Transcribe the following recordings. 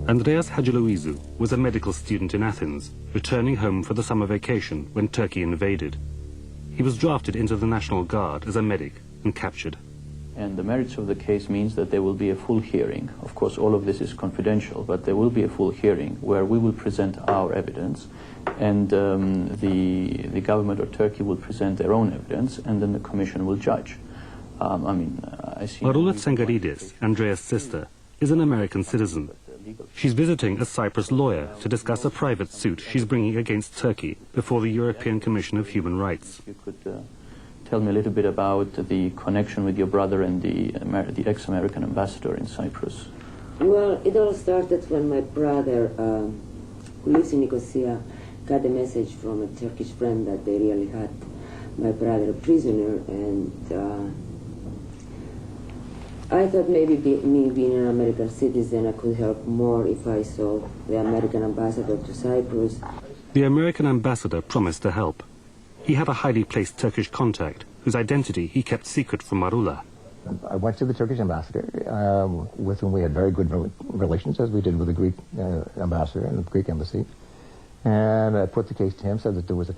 Andreas Hadjiloizou was a medical student in Athens, returning home for the summer vacation when Turkey invaded. He was drafted into the National Guard as a medic and captured. And the merits of the case means that there will be a full hearing. Of course, all of this is confidential, but there will be a full hearing where we will present our evidence, and the government of Turkey will present their own evidence, and then the commission will judge. I see... Marula Tsangaridis, Andreas' sister, is an American citizen. She's visiting a Cyprus lawyer to discuss a private suit she's bringing against Turkey before the European Commission of Human Rights. If you could tell me a little bit about the connection with your brother and the ex-American ambassador in Cyprus. Well, it all started when my brother, who lives in Nicosia, got a message from a Turkish friend that they really had my brother a prisoner, and I thought maybe me being an American citizen, I could help more if I saw the American ambassador to Cyprus. The American ambassador promised to help. He had a highly placed Turkish contact whose identity he kept secret from Marula. I went to the Turkish ambassador, with whom we had very good relations, as we did with the Greek ambassador and the Greek embassy. And I put the case to him, said that there was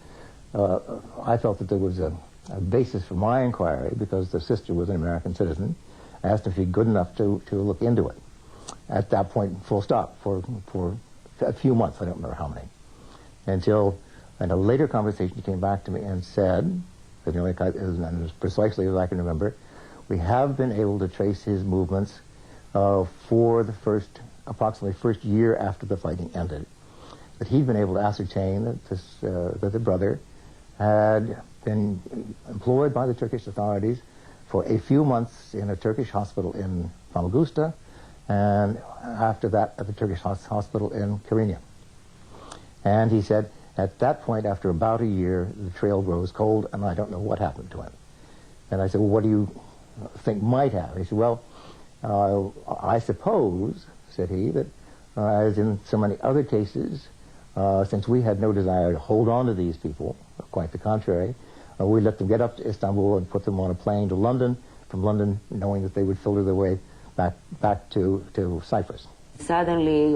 I felt that there was a basis for my inquiry because the sister was an American citizen. I asked if he'd be good enough to look into it. At that point, full stop, for a few months, I don't remember how many. Until in a later conversation, he came back to me and said, and it was precisely as I can remember, we have been able to trace his movements for the approximately first year after the fighting ended. That he'd been able to ascertain that, that the brother had been employed by the Turkish authorities for a few months in a Turkish hospital in Famagusta, and after that at the Turkish hospital in Kyrenia. And he said, at that point, after about a year, the trail grows cold, and I don't know what happened to him. And I said, well, what do you think might happen? He said, well, I suppose, said he, that as in so many other cases, since we had no desire to hold on to these people, quite the contrary, we let them get up to Istanbul and put them on a plane to London, from London knowing that they would filter their way back to Cyprus. Suddenly,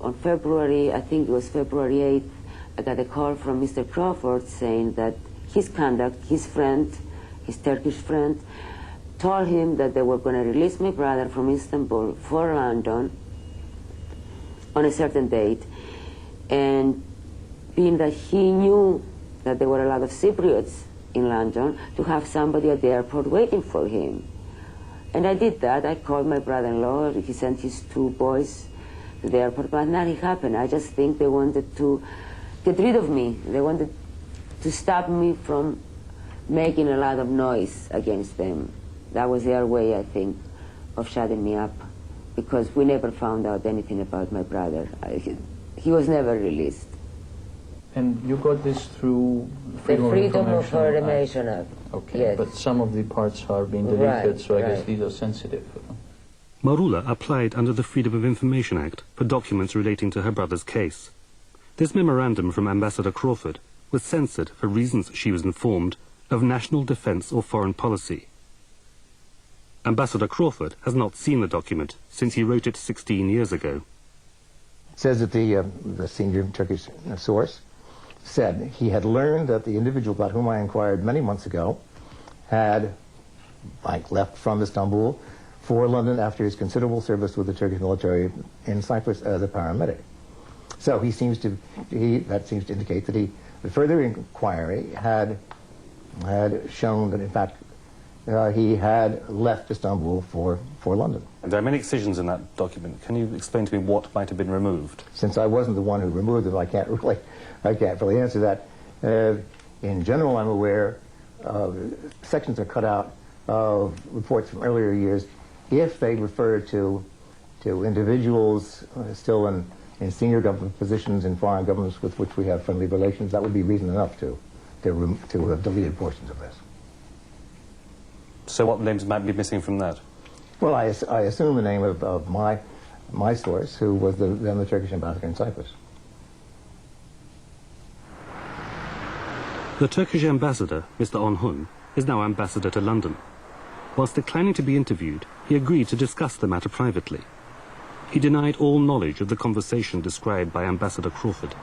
on February, I think it was February 8th, I got a call from Mr. Crawford saying that his contact, his friend, his Turkish friend, told him that they were going to release my brother from Istanbul for London on a certain date. And being that he knew that there were a lot of Cypriots in London, to have somebody at the airport waiting for him. And I did that. I called my brother-in-law. He sent his two boys to the airport, but nothing happened. I just think they wanted to get rid of me. They wanted to stop me from making a lot of noise against them. That was their way, I think, of shutting me up, because we never found out anything about my brother. He was never released. And you got this through Freedom of Information Act. Okay, yes. But some of the parts are being deleted, Right, so I guess right. these are sensitive. Marula applied under the Freedom of Information Act for documents relating to her brother's case. This memorandum from Ambassador Crawford was censored for reasons she was informed of national defense or foreign policy. Ambassador Crawford has not seen the document since he wrote it 16 years ago. It says that the senior Turkish source said he had learned that the individual about whom I inquired many months ago had left from Istanbul for London after his considerable service with the Turkish military in Cyprus as a paramedic. So that seems to indicate that the further inquiry had shown that in fact he had left Istanbul for London. There are many excisions in that document. Can you explain to me what might have been removed? Since I wasn't the one who removed them, I can't really answer that. In general, I'm aware sections are cut out of reports from earlier years if they refer to individuals still in senior government positions in foreign governments with which we have friendly relations. That would be reason enough to have deleted portions of this. So what names might be missing from that? Well, I assume the name of my source, who was then the Turkish ambassador in Cyprus. The Turkish ambassador, Mr. Onhun, is now ambassador to London. Whilst declining to be interviewed, he agreed to discuss the matter privately. He denied all knowledge of the conversation described by Ambassador Crawford.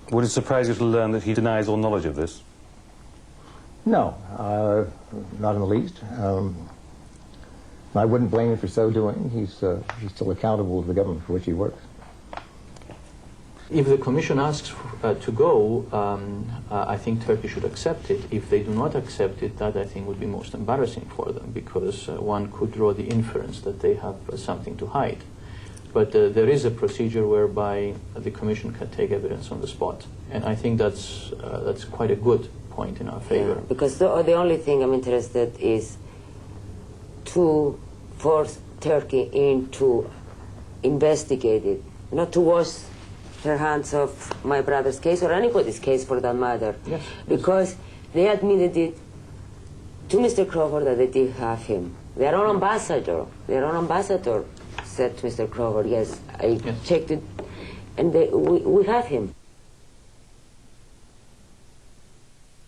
Would it surprise you to learn that he denies all knowledge of this? No, not in the least. I wouldn't blame him for so doing. He's still accountable to the government for which he works. If the Commission asks to go, I think Turkey should accept it. If they do not accept it, that I think would be most embarrassing for them, because one could draw the inference that they have something to hide. But there is a procedure whereby the Commission can take evidence on the spot, and I think that's quite a good point in our favor. Yeah, because the only thing I'm interested is to force Turkey into investigate it, not to wash their hands of my brother's case or anybody's case for that matter. Yes. Because they admitted it to Mr. Crawford that they did have him. Their own ambassador said to Mr. Crawford, yes, I checked it, and we have him.